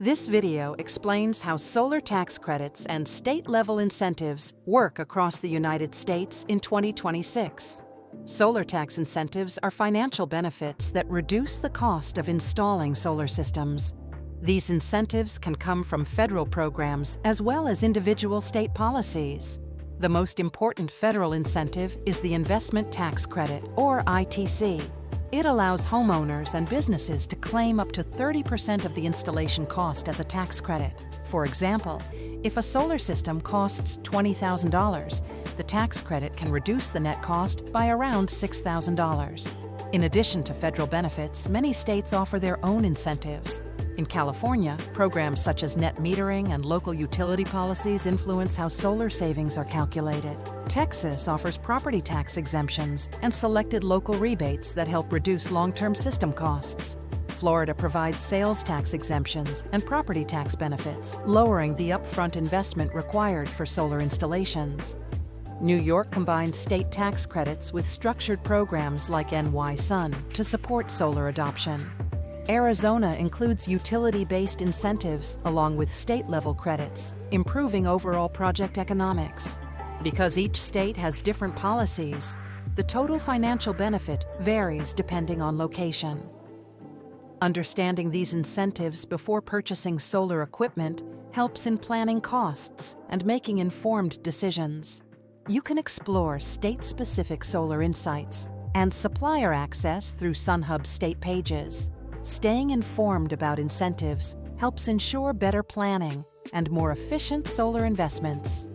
This video explains how solar tax credits and state-level incentives work across the United States in 2026. Solar tax incentives are financial benefits that reduce the cost of installing solar systems. These incentives can come from federal programs as well as individual state policies. The most important federal incentive is the Investment Tax Credit, or ITC. It allows homeowners and businesses to claim up to 30% of the installation cost as a tax credit. For example, if a solar system costs $20,000, the tax credit can reduce the net cost by around $6,000. In addition to federal benefits, many states offer their own incentives. In California, programs such as net metering and local utility policies influence how solar savings are calculated. Texas offers property tax exemptions and selected local rebates that help reduce long-term system costs. Florida provides sales tax exemptions and property tax benefits, lowering the upfront investment required for solar installations. New York combines state tax credits with structured programs like NY Sun to support solar adoption. Arizona includes utility-based incentives along with state-level credits, improving overall project economics. Because each state has different policies, the total financial benefit varies depending on location. Understanding these incentives before purchasing solar equipment helps in planning costs and making informed decisions. You can explore state-specific solar insights and supplier access through SunHub's state pages. Staying informed about incentives helps ensure better planning and more efficient solar investments.